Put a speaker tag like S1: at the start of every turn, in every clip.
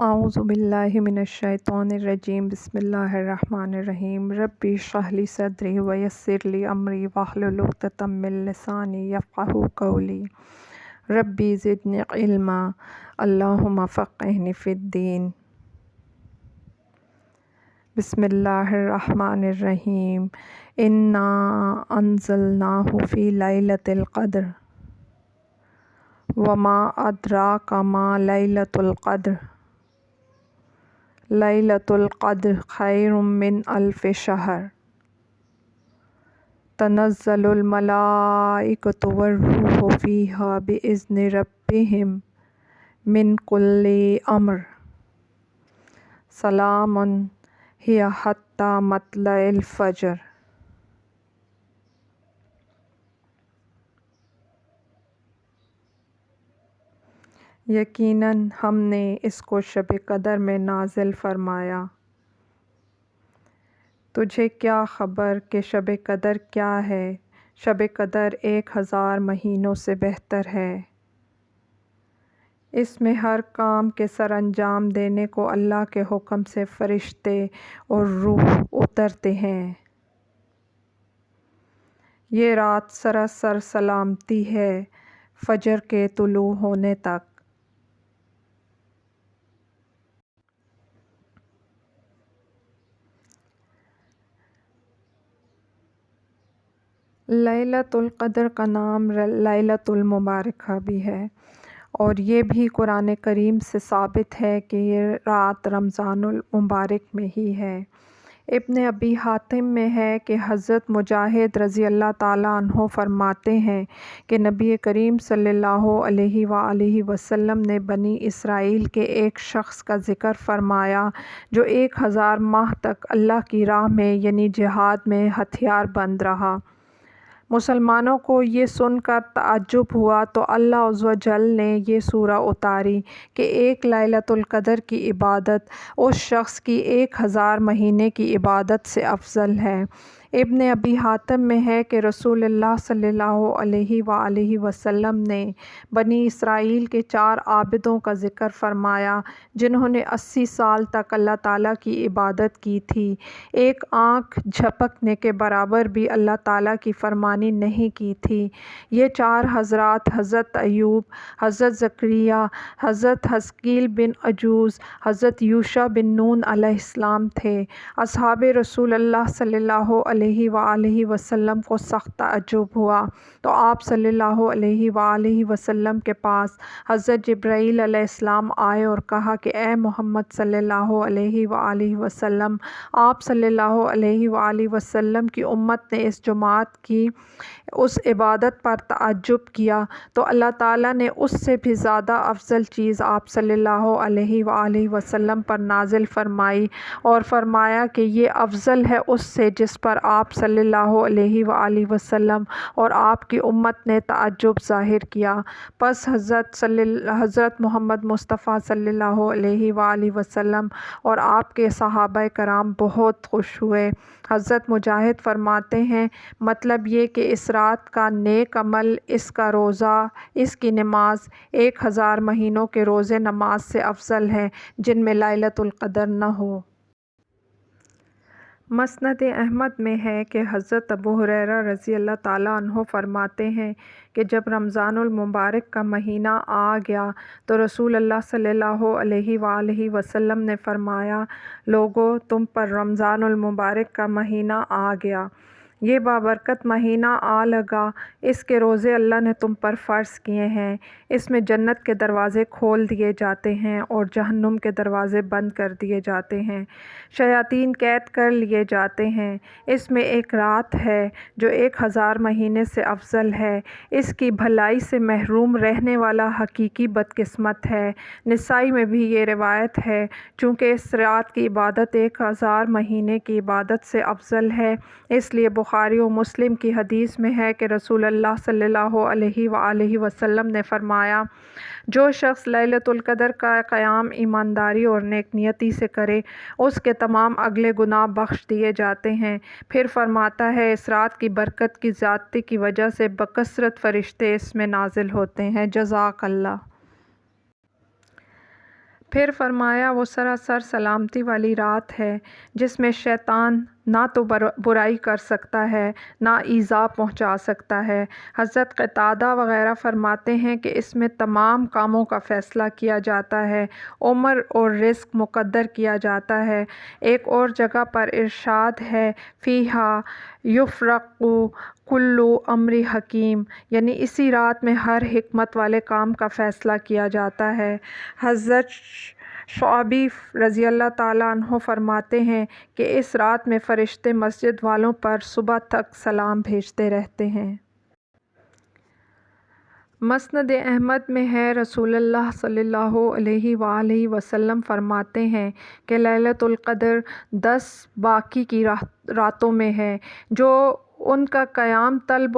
S1: اعوذ باللہ من الشیطان الرجیم بسم اللہ الرحمن الرحیم ربی اشرح لی صدری ویسر لی امری واحلل عقدۃ من لسانی یفقہوا قولی ربی زدنی علما اللہم فقہنی فی الدین۔ بسم اللہ الرحمن الرحیم انا انزلناہ فی لیلۃ القدر وما ادراک ما لیلۃ القدر لیلۃ القدر خیر من الف شہر تنزل الملائکۃ والروح فیہا بإذن ربہم من کل امر سلام ہی حتی مطلع الفجر۔ یقیناً ہم نے اس کو شب قدر میں نازل فرمایا۔ تجھے کیا خبر کہ شب قدر کیا ہے؟ شب قدر 1000 مہینوں سے بہتر ہے۔ اس میں ہر کام کے سر انجام دینے کو اللہ کے حکم سے فرشتے اور روح اترتے ہیں۔ یہ رات سراسر سلامتی ہے فجر کے طلوع ہونے تک۔ لیلۃ القدر کا نام لیلۃ المبارکہ بھی ہے، اور یہ بھی قرآن کریم سے ثابت ہے کہ یہ رات رمضان المبارک میں ہی ہے۔ ابن ابی حاتم میں ہے کہ حضرت مجاہد رضی اللہ تعالیٰ عنہ فرماتے ہیں کہ نبی کریم صلی اللہ علیہ وآلہ وسلم نے بنی اسرائیل کے ایک شخص کا ذکر فرمایا جو 1000 ماہ تک اللہ کی راہ میں یعنی جہاد میں ہتھیار بند رہا۔ مسلمانوں کو یہ سن کر تعجب ہوا تو اللہ عز و جل نے یہ سورہ اتاری کہ ایک لیلۃ القدر کی عبادت اس شخص کی 1000 مہینے کی عبادت سے افضل ہے۔ ابن ابی حاتم میں ہے کہ رسول اللہ صلی اللہ علیہ وآلہ وسلم نے بنی اسرائیل کے 4 عابدوں کا ذکر فرمایا جنہوں نے 80 سال تک اللہ تعالیٰ کی عبادت کی تھی، ایک آنکھ جھپکنے کے برابر بھی اللہ تعالیٰ کی فرمانی نہیں کی تھی۔ یہ 4 حضرات حضرت ایوب، حضرت زکریا، حضرت حزقیل بن عجوز، حضرت یوشع بن نون علیہ السلام تھے۔ اصحاب رسول اللہ صلی اللہ علیہ وآلہ وسلم کو سخت تعجب ہوا تو آپ صلی اللہ علیہ وآلہ وسلم کے پاس حضرت جبرائیل علیہ السلام آئے اور کہا کہ اے محمد صلی اللہ علیہ وآلہ وسلم، آپ صلی اللہ علیہ وآلہ وسلم کی امت نے اس جماعت کی اس عبادت پر تعجب کیا تو اللہ تعالیٰ نے اس سے بھی زیادہ افضل چیز آپ صلی اللہ علیہ وآلہ وسلم پر نازل فرمائی اور فرمایا کہ یہ افضل ہے اس سے جس پر آپ صلی اللہ علیہ وآلہ وسلم اور آپ کی امت نے تعجب ظاہر کیا۔ پس حضرت محمد مصطفیٰ صلی اللہ علیہ وآلہ وسلم اور آپ کے صحابہ کرام بہت خوش ہوئے۔ حضرت مجاہد فرماتے ہیں مطلب یہ کہ اس رات کا نیک عمل، اس کا روزہ، اس کی نماز 1000 مہینوں کے روزے نماز سے افضل ہے جن میں لیلۃ القدر نہ ہو۔ مسند احمد میں ہے کہ حضرت ابو ہریرہ رضی اللہ تعالیٰ عنہ فرماتے ہیں کہ جب رمضان المبارک کا مہینہ آ گیا تو رسول اللہ صلی اللہ علیہ وآلہ وسلم نے فرمایا، لوگو تم پر رمضان المبارک کا مہینہ آ گیا، یہ بابرکت مہینہ آ لگا، اس کے روزے اللہ نے تم پر فرض کیے ہیں، اس میں جنت کے دروازے کھول دیے جاتے ہیں اور جہنم کے دروازے بند کر دیے جاتے ہیں، شیاطین قید کر لیے جاتے ہیں، اس میں ایک رات ہے جو 1000 مہینے سے افضل ہے، اس کی بھلائی سے محروم رہنے والا حقیقی بدقسمت ہے۔ نسائی میں بھی یہ روایت ہے چونکہ اس رات کی عبادت 1000 مہینے کی عبادت سے افضل ہے، اس لیے بخاری و مسلم کی حدیث میں ہے کہ رسول اللہ صلی اللہ علیہ وآلہ وسلم نے فرمایا، جو شخص لیلۃ القدر کا قیام ایمانداری اور نیک نیتی سے کرے اس کے تمام اگلے گناہ بخش دیے جاتے ہیں۔ پھر فرماتا ہے اس رات کی برکت کی زیادتی کی وجہ سے بکثرت فرشتے اس میں نازل ہوتے ہیں۔ جزاک اللہ۔ پھر فرمایا وہ سراسر سلامتی والی رات ہے جس میں شیطان نہ تو برائی کر سکتا ہے نہ ایذا پہنچا سکتا ہے۔ حضرت قتادہ وغیرہ فرماتے ہیں کہ اس میں تمام کاموں کا فیصلہ کیا جاتا ہے، عمر اور رزق مقدر کیا جاتا ہے۔ ایک اور جگہ پر ارشاد ہے فیہا یفرق کل امر حکیم، یعنی اسی رات میں ہر حکمت والے کام کا فیصلہ کیا جاتا ہے۔ حضرت شعبی رضی اللہ تعالیٰ عنہ فرماتے ہیں کہ اس رات میں فرشتے مسجد والوں پر صبح تک سلام بھیجتے رہتے ہیں۔ مسند احمد میں ہے رسول اللہ صلی اللہ علیہ وآلہ وسلم فرماتے ہیں کہ لیلۃ القدر 10 باقی کی راتوں میں ہے۔ جو ان کا قیام طلب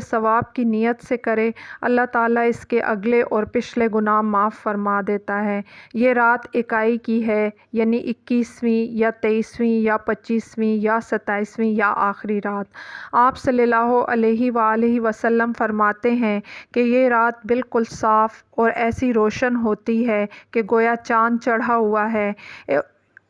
S1: ثواب کی نیت سے کرے، اللہ تعالیٰ اس کے اگلے اور پچھلے گناہ معاف فرما دیتا ہے۔ یہ رات اکائی کی ہے، یعنی 21ویں یا 23ویں یا 25ویں یا 27ویں یا آخری رات۔ آپ صلی اللہ علیہ وآلہ وسلم فرماتے ہیں کہ یہ رات بالکل صاف اور ایسی روشن ہوتی ہے کہ گویا چاند چڑھا ہوا ہے۔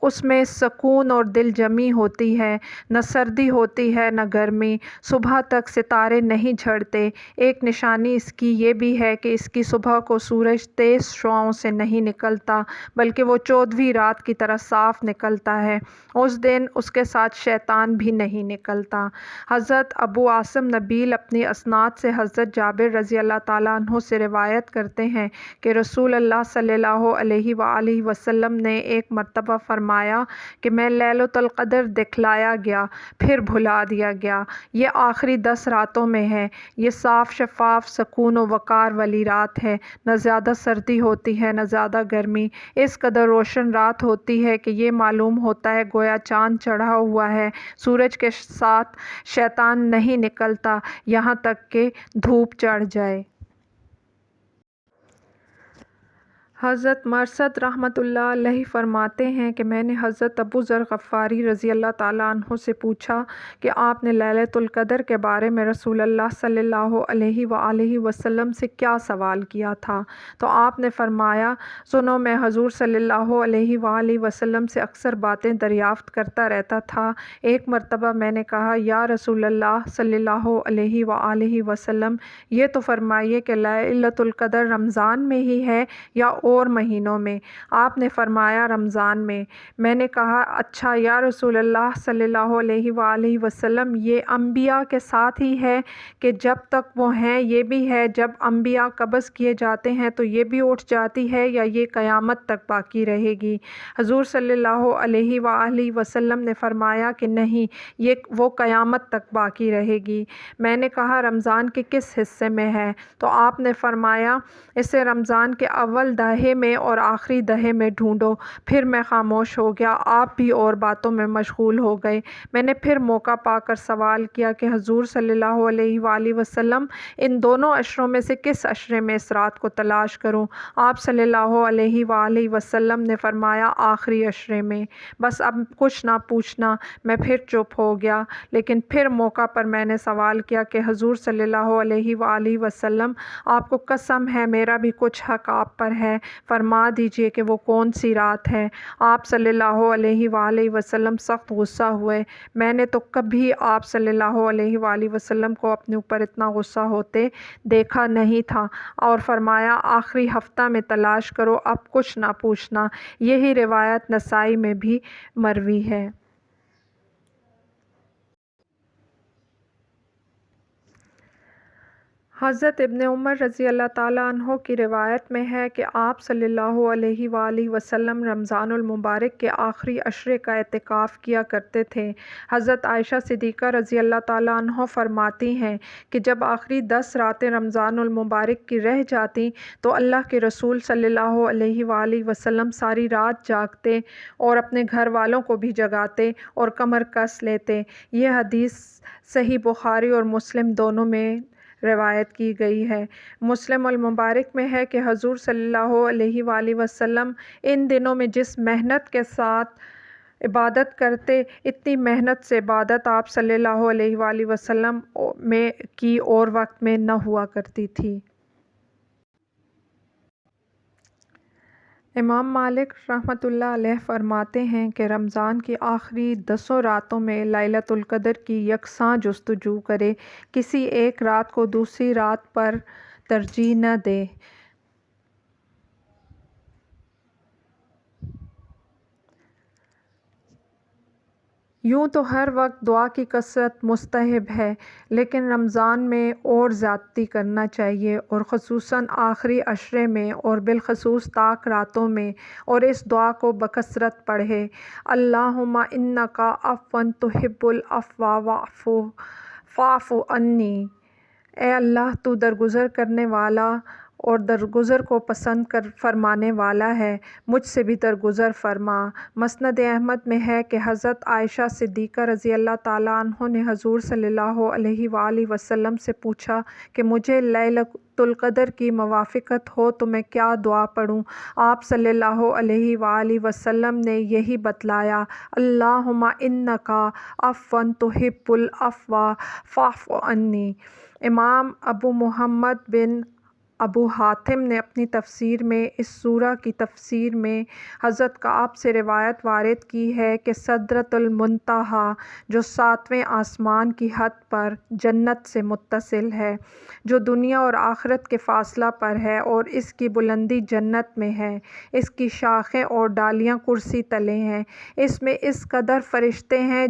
S1: اس میں سکون اور دل جمی ہوتی ہے، نہ سردی ہوتی ہے نہ گرمی، صبح تک ستارے نہیں جھڑتے۔ ایک نشانی اس کی یہ بھی ہے کہ اس کی صبح کو سورج تیز شعاعوں سے نہیں نکلتا بلکہ وہ 14ویں رات کی طرح صاف نکلتا ہے۔ اس دن اس کے ساتھ شیطان بھی نہیں نکلتا۔ حضرت ابو عاصم نبیل اپنی اسناد سے حضرت جابر رضی اللہ تعالیٰ عنہ سے روایت کرتے ہیں کہ رسول اللہ صلی اللہ علیہ وآلہ وسلم نے ایک مرتبہ فرمایا کہ میں لیلۃ القدر دکھلایا گیا پھر بھلا دیا گیا۔ یہ آخری 10 راتوں میں ہے۔ یہ صاف شفاف سکون و وقار والی رات ہے، نہ زیادہ سردی ہوتی ہے نہ زیادہ گرمی۔ اس قدر روشن رات ہوتی ہے کہ یہ معلوم ہوتا ہے گویا چاند چڑھا ہوا ہے۔ سورج کے ساتھ شیطان نہیں نکلتا یہاں تک کہ دھوپ چڑھ جائے۔ حضرت مرثد رحمۃ اللہ علیہ فرماتے ہیں کہ میں نے حضرت ابو ذر غفاری رضی اللہ تعالیٰ عنہ سے پوچھا کہ آپ نے لیلۃ القدر کے بارے میں رسول اللہ صلی اللہ علیہ وآلہ وسلم سے کیا سوال کیا تھا؟ تو آپ نے فرمایا، سنو، میں حضور صلی اللہ علیہ وآلہ وسلم سے اکثر باتیں دریافت کرتا رہتا تھا۔ ایک مرتبہ میں نے کہا، یا رسول اللہ صلی اللہ علیہ وآلہ وسلم، یہ تو فرمائیے کہ لیلۃ القدر رمضان میں ہی ہے یا اور مہینوں میں؟ آپ نے فرمایا رمضان میں۔ میں نے کہا، اچھا یا رسول اللہ صلی اللہ علیہ وآلہ وسلم، یہ انبیاء کے ساتھ ہی ہے کہ جب تک وہ ہیں یہ بھی ہے، جب انبیاء قبض کیے جاتے ہیں تو یہ بھی اٹھ جاتی ہے، یا یہ قیامت تک باقی رہے گی؟ حضور صلی اللہ علیہ وآلہ وسلم نے فرمایا کہ نہیں، یہ وہ قیامت تک باقی رہے گی۔ میں نے کہا، رمضان کے کس حصے میں ہے؟ تو آپ نے فرمایا، اسے رمضان کے اول دہے میں اور آخری دہے میں ڈھونڈو۔ پھر میں خاموش ہو گیا، آپ بھی اور باتوں میں مشغول ہو گئے۔ میں نے پھر موقع پا کر سوال کیا کہ حضور صلی اللہ علیہ وآلہ وسلم، ان دونوں عشروں میں سے کس عشرے میں اس رات کو تلاش کروں؟ آپ صلی اللہ علیہ وآلہ وسلم نے فرمایا، آخری عشرے میں۔ بس اب کچھ نہ پوچھنا۔ میں پھر چپ ہو گیا، لیکن پھر موقع پر میں نے سوال کیا کہ حضور صلی اللہ علیہ وآلہ وسلم، آپ کو قسم ہے میرا بھی کچھ حق آپ پر ہے، فرما دیجئے کہ وہ کون سی رات ہے؟ آپ صلی اللہ علیہ وآلہ وسلم سخت غصہ ہوئے۔ میں نے تو کبھی آپ صلی اللہ علیہ وآلہ وسلم کو اپنے اوپر اتنا غصہ ہوتے دیکھا نہیں تھا، اور فرمایا، آخری ہفتہ میں تلاش کرو، اب کچھ نہ پوچھنا۔ یہی روایت نسائی میں بھی مروی ہے۔ حضرت ابن عمر رضی اللہ تعالیٰ عنہ کی روایت میں ہے کہ آپ صلی اللہ علیہ وآلہ وسلم رمضان المبارک کے آخری عشرے کا اعتکاف کیا کرتے تھے۔ حضرت عائشہ صدیقہ رضی اللہ تعالیٰ عنہ فرماتی ہیں کہ جب آخری 10 راتیں رمضان المبارک کی رہ جاتیں تو اللہ کے رسول صلی اللہ علیہ وآلہ وسلم ساری رات جاگتے اور اپنے گھر والوں کو بھی جگاتے اور کمر کس لیتے۔ یہ حدیث صحیح بخاری اور مسلم دونوں میں روایت کی گئی ہے۔ مسلم المبارک میں ہے کہ حضور صلی اللہ علیہ وآلہ وسلم ان دنوں میں جس محنت کے ساتھ عبادت کرتے، اتنی محنت سے عبادت آپ صلی اللہ علیہ وآلہ وسلم میں کی اور وقت میں نہ ہوا کرتی تھی۔ امام مالک رحمۃ اللہ علیہ فرماتے ہیں کہ رمضان کی آخری 10 راتوں میں لیلۃ القدر کی یکساں جستجو کرے، کسی ایک رات کو دوسری رات پر ترجیح نہ دے۔ یوں تو ہر وقت دعا کی کثرت مستحب ہے، لیکن رمضان میں اور زیادتی کرنا چاہیے، اور خصوصاً آخری عشرے میں اور بالخصوص طاق راتوں میں، اور اس دعا کو بکثرت پڑھے: اللہم انک عفو تحب العفو فاعف عنی۔ اے اللہ، تو درگزر کرنے والا اور درگزر کو پسند فرمانے والا ہے، مجھ سے بھی درگزر فرما۔ مسند احمد میں ہے کہ حضرت عائشہ صدیقہ رضی اللہ تعالیٰ عنہ نے حضور صلی اللہ علیہ وآلہ وسلم سے پوچھا کہ مجھے لیلۃ القدر کی موافقت ہو تو میں کیا دعا پڑھوں؟ آپ صلی اللہ علیہ وآلہ وسلم نے یہی بتلایا: اللہم انک عفو تحب العفو فاعف عنی۔ امام ابو محمد بن ابو حاتم نے اپنی تفسیر میں اس سورہ کی تفسیر میں حضرت کعب سے روایت وارد کی ہے کہ سدرۃ المنتہیٰ، جو 7ویں آسمان کی حد پر جنت سے متصل ہے، جو دنیا اور آخرت کے فاصلہ پر ہے، اور اس کی بلندی جنت میں ہے، اس کی شاخیں اور ڈالیاں کرسی تلے ہیں، اس میں اس قدر فرشتے ہیں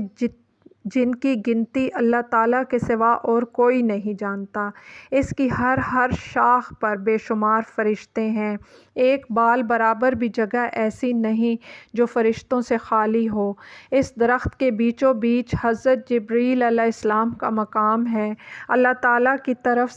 S1: جن کی گنتی اللہ تعالیٰ کے سوا اور کوئی نہیں جانتا، اس کی ہر شاخ پر بے شمار فرشتے ہیں، ایک بال برابر بھی جگہ ایسی نہیں جو فرشتوں سے خالی ہو، اس درخت کے بیچوں بیچ حضرت جبریل علیہ السلام کا مقام ہے، اللہ تعالیٰ کی طرف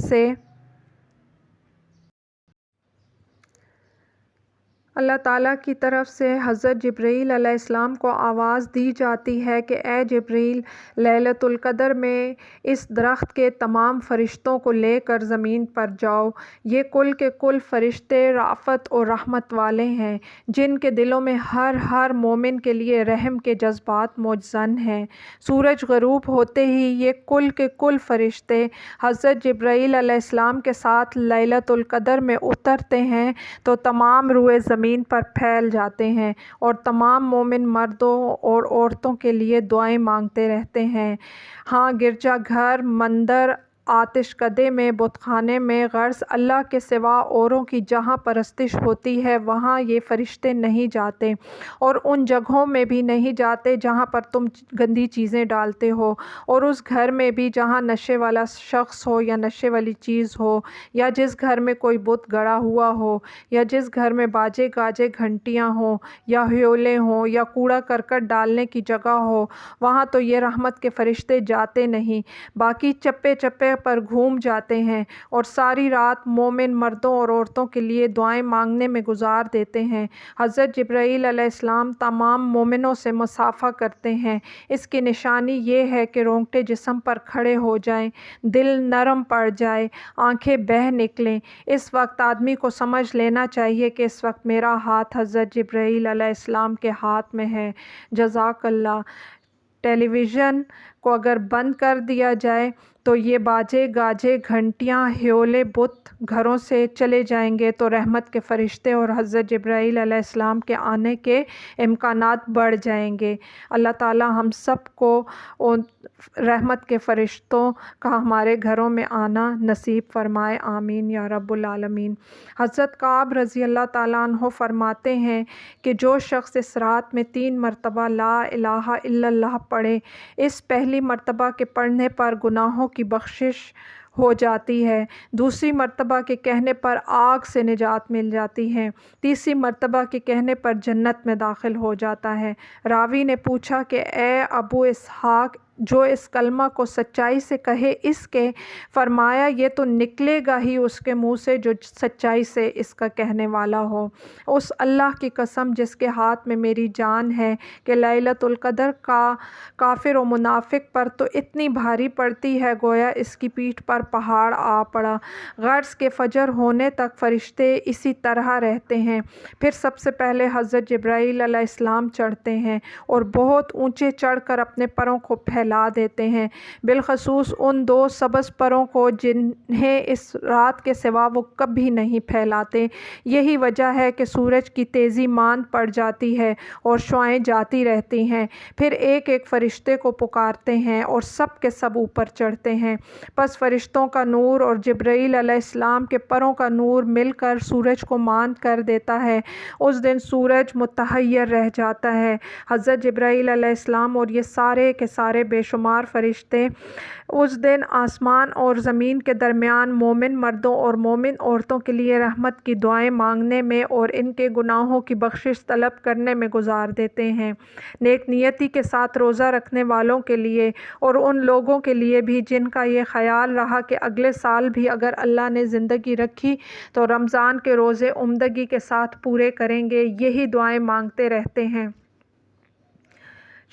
S1: سے حضرت جبریل علیہ السلام کو آواز دی جاتی ہے کہ اے جبریل، لیلۃ القدر میں اس درخت کے تمام فرشتوں کو لے کر زمین پر جاؤ، یہ کل کے کل فرشتے رأفت اور رحمت والے ہیں، جن کے دلوں میں ہر مومن کے لیے رحم کے جذبات موجزن ہیں۔ سورج غروب ہوتے ہی یہ کل کے کل فرشتے حضرت جبریل علیہ السلام کے ساتھ لیلۃ القدر میں اترتے ہیں تو تمام روئے زمین پر پھیل جاتے ہیں اور تمام مومن مردوں اور عورتوں کے لیے دعائیں مانگتے رہتے ہیں۔ ہاں، گرجا گھر، مندر، آتش کدے میں، بت خانے میں، غرض اللہ کے سوا اوروں کی جہاں پرستش ہوتی ہے وہاں یہ فرشتے نہیں جاتے، اور ان جگہوں میں بھی نہیں جاتے جہاں پر تم گندی چیزیں ڈالتے ہو، اور اس گھر میں بھی جہاں نشے والا شخص ہو یا نشے والی چیز ہو، یا جس گھر میں کوئی بت گڑا ہوا ہو، یا جس گھر میں باجے گاجے گھنٹیاں ہوں، یا ہیولے ہوں، یا کوڑا کرکٹ ڈالنے کی جگہ ہو، وہاں تو یہ رحمت کے فرشتے جاتے نہیں، باقی چپے چپے پر گھوم جاتے ہیں، اور ساری رات مومن مردوں اور عورتوں کے لیے دعائیں مانگنے میں گزار دیتے ہیں۔ حضرت جبرائیل علیہ السلام تمام مومنوں سے مصافحہ کرتے ہیں، اس کی نشانی یہ ہے کہ رونگٹے جسم پر کھڑے ہو جائیں، دل نرم پڑ جائے، آنکھیں بہہ نکلیں۔ اس وقت آدمی کو سمجھ لینا چاہیے کہ اس وقت میرا ہاتھ حضرت جبرائیل علیہ السلام کے ہاتھ میں ہے۔ جزاک اللہ۔ ٹیلی ویژن کو اگر بند کر دیا جائے تو یہ باجے گاجے گھنٹیاں ہیولے بت گھروں سے چلے جائیں گے تو رحمت کے فرشتے اور حضرت جبرائیل علیہ السلام کے آنے کے امکانات بڑھ جائیں گے۔ اللہ تعالیٰ ہم سب کو رحمت کے فرشتوں کا ہمارے گھروں میں آنا نصیب فرمائے، آمین یا رب العالمین۔ حضرت کعب رضی اللہ تعالیٰ عنہ فرماتے ہیں کہ جو شخص اس رات میں 3 مرتبہ لا الہ الا اللہ پڑھے، اس پہلی مرتبہ کے پڑھنے پر گناہوں کی بخشش ہو جاتی ہے، دوسری مرتبہ کے کہنے پر آگ سے نجات مل جاتی ہے، تیسری مرتبہ کے کہنے پر جنت میں داخل ہو جاتا ہے۔ راوی نے پوچھا کہ اے ابو اسحاق، جو اس کلمہ کو سچائی سے کہے اس کے؟ فرمایا یہ تو نکلے گا ہی اس کے منہ سے جو سچائی سے اس کا کہنے والا ہو۔ اس اللہ کی قسم جس کے ہاتھ میں میری جان ہے کہ لیلۃ القدر کا کافر و منافق پر تو اتنی بھاری پڑتی ہے گویا اس کی پیٹھ پر پہاڑ آ پڑا، غرض کہ فجر ہونے تک فرشتے اسی طرح رہتے ہیں، پھر سب سے پہلے حضرت جبرائیل علیہ السلام چڑھتے ہیں اور بہت اونچے چڑھ کر اپنے پروں کو پھیلا پھیلا دیتے ہیں، بالخصوص ان 2 سبز پروں کو جنہیں اس رات کے سوا وہ کبھی نہیں پھیلاتے۔ یہی وجہ ہے کہ سورج کی تیزی ماند پڑ جاتی ہے اور شعاعیں جاتی رہتی ہیں، پھر ایک ایک فرشتے کو پکارتے ہیں اور سب کے سب اوپر چڑھتے ہیں۔ پس فرشتوں کا نور اور جبرائیل علیہ السلام کے پروں کا نور مل کر سورج کو ماند کر دیتا ہے۔ اس دن سورج متحیر رہ جاتا ہے۔ حضرت جبرائیل علیہ السلام اور یہ سارے کے سارے بے شمار فرشتے اس دن آسمان اور زمین کے درمیان مومن مردوں اور مومن عورتوں کے لیے رحمت کی دعائیں مانگنے میں اور ان کے گناہوں کی بخشش طلب کرنے میں گزار دیتے ہیں۔ نیک نیتی کے ساتھ روزہ رکھنے والوں کے لیے اور ان لوگوں کے لیے بھی جن کا یہ خیال رہا کہ اگلے سال بھی اگر اللہ نے زندگی رکھی تو رمضان کے روزے عمدگی کے ساتھ پورے کریں گے، یہی دعائیں مانگتے رہتے ہیں۔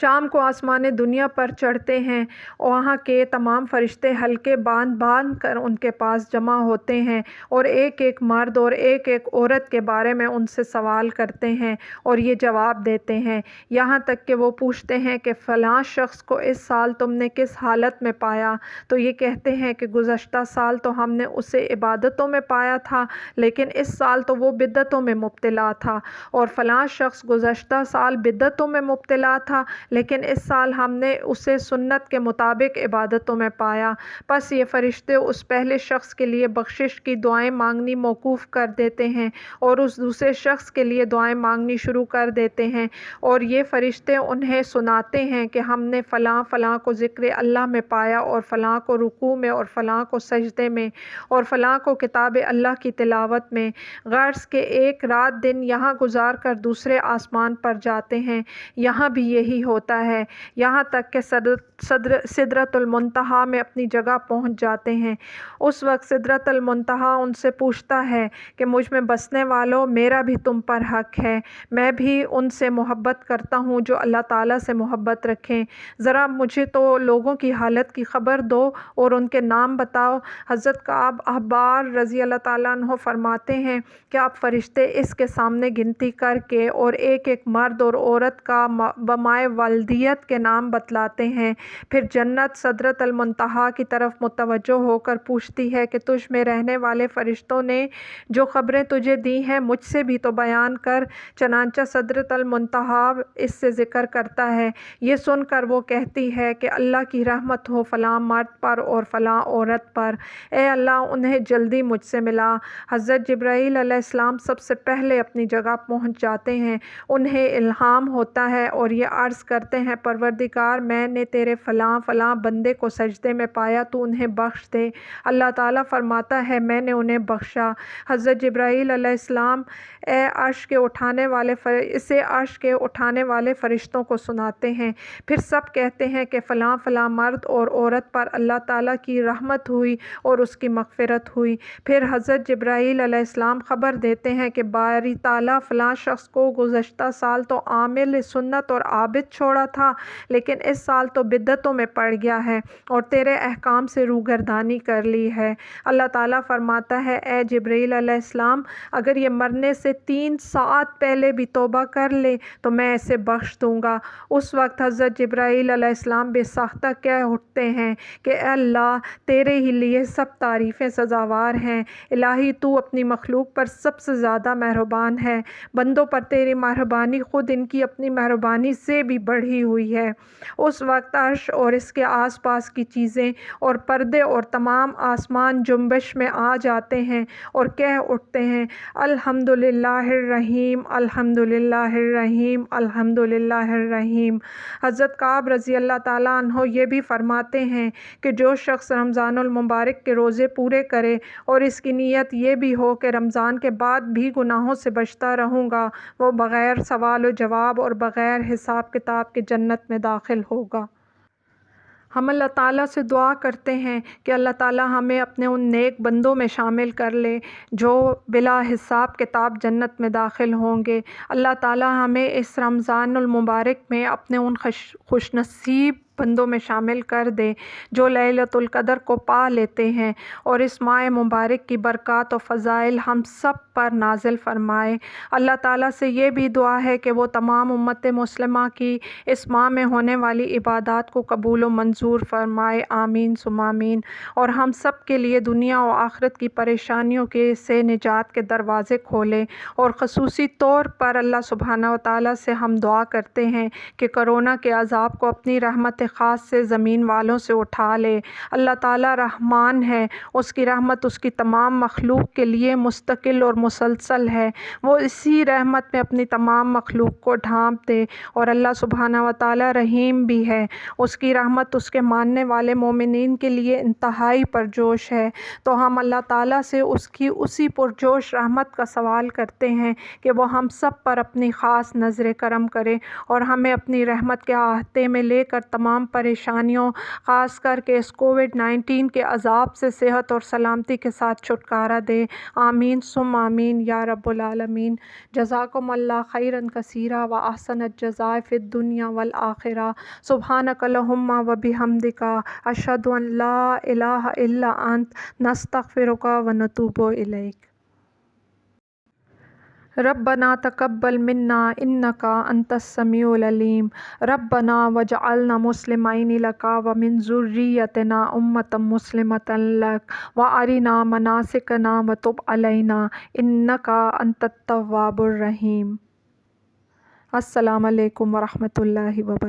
S1: شام کو آسمان دنیا پر چڑھتے ہیں، وہاں کے تمام فرشتے حلقے باندھ باندھ کر ان کے پاس جمع ہوتے ہیں اور ایک ایک مرد اور ایک ایک عورت کے بارے میں ان سے سوال کرتے ہیں اور یہ جواب دیتے ہیں، یہاں تک کہ وہ پوچھتے ہیں کہ فلاں شخص کو اس سال تم نے کس حالت میں پایا؟ تو یہ کہتے ہیں کہ گزشتہ سال تو ہم نے اسے عبادتوں میں پایا تھا، لیکن اس سال تو وہ بدعتوں میں مبتلا تھا، اور فلاں شخص گزشتہ سال بدعتوں میں مبتلا تھا لیکن اس سال ہم نے اسے سنت کے مطابق عبادتوں میں پایا۔ پس یہ فرشتے اس پہلے شخص کے لیے بخشش کی دعائیں مانگنی موقوف کر دیتے ہیں اور اس دوسرے شخص کے لیے دعائیں مانگنی شروع کر دیتے ہیں، اور یہ فرشتے انہیں سناتے ہیں کہ ہم نے فلاں فلاں کو ذکر اللہ میں پایا اور فلاں کو رکوع میں اور فلاں کو سجدے میں اور فلاں کو کتاب اللہ کی تلاوت میں، غرض کہ ایک رات دن یہاں گزار کر دوسرے آسمان پر جاتے ہیں۔ یہاں بھی یہی ہوتا ہے، یہاں تک کہ سدرۃ المنتہا میں اپنی جگہ پہنچ جاتے ہیں۔ اس وقت سدرۃ المنتہا ان سے پوچھتا ہے کہ مجھ میں بسنے والوں، میرا بھی تم پر حق ہے، میں بھی ان سے محبت کرتا ہوں جو اللہ تعالیٰ سے محبت رکھیں، ذرا مجھے تو لوگوں کی حالت کی خبر دو اور ان کے نام بتاؤ۔ حضرت کعب احبار رضی اللہ تعالیٰ عنہ فرماتے ہیں کہ آپ فرشتے اس کے سامنے گنتی کر کے اور ایک ایک مرد اور عورت کا بمائے والدیت کے نام بتلاتے ہیں، پھر جنت سدرۃ المنتہا کی طرف متوجہ ہو کر پوچھتی ہے کہ تجھ میں رہنے والے فرشتوں نے جو خبریں تجھے دی ہیں مجھ سے بھی تو بیان کر، چنانچہ سدرۃ المنتہا اس سے ذکر کرتا ہے۔ یہ سن کر وہ کہتی ہے کہ اللہ کی رحمت ہو فلاں مرد پر اور فلاں عورت پر، اے اللہ انہیں جلدی مجھ سے ملا۔ حضرت جبرائیل علیہ السلام سب سے پہلے اپنی جگہ پہنچ جاتے ہیں، انہیں الہام ہوتا ہے اور یہ عرض کرتے ہیں پروردگار میں نے تیرے فلاں فلاں بندے کو سجدے میں پایا، تو انہیں بخش دے۔ اللہ تعالیٰ فرماتا ہے میں نے انہیں بخشا۔ حضرت جبرائیل علیہ السلام اسے عرش کے اٹھانے والے فرشتوں کو سناتے ہیں، پھر سب کہتے ہیں کہ فلاں فلاں مرد اور عورت پر اللہ تعالیٰ کی رحمت ہوئی اور اس کی مغفرت ہوئی۔ پھر حضرت جبرائیل علیہ السلام خبر دیتے ہیں کہ باری تعالیٰ فلاں شخص کو گزشتہ سال تو عامل سنت اور عابد چھوڑا تھا، لیکن اس سال تو بدعتوں میں پڑ گیا ہے اور تیرے احکام سے روگردانی کر لی ہے۔ اللہ تعالیٰ فرماتا ہے اے جبرائیل علیہ السلام اگر یہ مرنے سے 3 ساعت پہلے بھی توبہ کر لے تو میں اسے بخش دوں گا۔ اس وقت حضرت جبرائیل علیہ السلام بے ساختہ کہہ اٹھتے ہیں کہ اے اللہ تیرے ہی لیے سب تعریفیں سزاوار ہیں، الہی تو اپنی مخلوق پر سب سے زیادہ مہربان ہے، بندوں پر تیری مہربانی خود ان کی اپنی مہربانی سے بھی بڑھی ہوئی ہے۔ اس وقت عرش اور اس کے آس پاس کی چیزیں اور پردے اور تمام آسمان جنبش میں آ جاتے ہیں اور کہہ اٹھتے ہیں الحمدللہ الرحیم الحمدللہ الرحیم الحمدللہ الرحیم۔ حضرت کعب رضی اللہ تعالیٰ عنہ یہ بھی فرماتے ہیں کہ جو شخص رمضان المبارک کے روزے پورے کرے اور اس کی نیت یہ بھی ہو کہ رمضان کے بعد بھی گناہوں سے بچتا رہوں گا، وہ بغیر سوال و جواب اور بغیر حساب کتاب کے جنت میں داخل ہوگا۔ ہم اللہ تعالیٰ سے دعا کرتے ہیں کہ اللہ تعالیٰ ہمیں اپنے ان نیک بندوں میں شامل کر لے جو بلا حساب کتاب جنت میں داخل ہوں گے۔ اللہ تعالیٰ ہمیں اس رمضان المبارک میں اپنے ان خوش نصیب بندوں میں شامل کر دے جو لیلۃ القدر کو پا لیتے ہیں، اور اس ماہ مبارک کی برکات و فضائل ہم سب پر نازل فرمائے۔ اللہ تعالیٰ سے یہ بھی دعا ہے کہ وہ تمام امت مسلمہ کی اس ماہ میں ہونے والی عبادات کو قبول و منظور فرمائے، آمین ثم آمین، اور ہم سب کے لیے دنیا و آخرت کی پریشانیوں سے نجات کے دروازے کھولے۔ اور خصوصی طور پر اللہ سبحانہ و تعالیٰ سے ہم دعا کرتے ہیں کہ کرونا کے عذاب کو اپنی رحمت خاص سے زمین والوں سے اٹھا لے۔ اللہ تعالیٰ رحمان ہے، اس کی رحمت اس کی تمام مخلوق کے لیے مستقل اور مسلسل ہے، وہ اسی رحمت میں اپنی تمام مخلوق کو ڈھانپ دے۔ اور اللہ سبحانہ و تعالیٰ رحیم بھی ہے، اس کی رحمت اس کے ماننے والے مومنین کے لیے انتہائی پرجوش ہے۔ تو ہم اللہ تعالیٰ سے اس کی اسی پرجوش رحمت کا سوال کرتے ہیں کہ وہ ہم سب پر اپنی خاص نظر کرم کرے اور ہمیں اپنی رحمت کے احاطے میں لے کر تمام پریشانیوں، خاص کر کے اس کووڈ-19 کے عذاب سے صحت اور سلامتی کے ساتھ چھٹکارا دے، آمین ثم آمین یا رب العالمین۔ جزاکم اللہ خیرا کثیرا و احسن الجزاء فی الدنیا والآخرہ۔ سبحانک اللہم و بحمدک، اشہد ان لا الہ الا انت، نستغفرک و نتوب الیک۔ ربنا تقبل منا انک انت السمیع العلیم، ربنا واجعلنا مسلمین لک ومن ذریتنا امة مسلمة لک وارنا مناسکنا وتب علینا انک انت التواب الرحیم۔ السلام علیکم ورحمۃ اللہ وبرکاتہ۔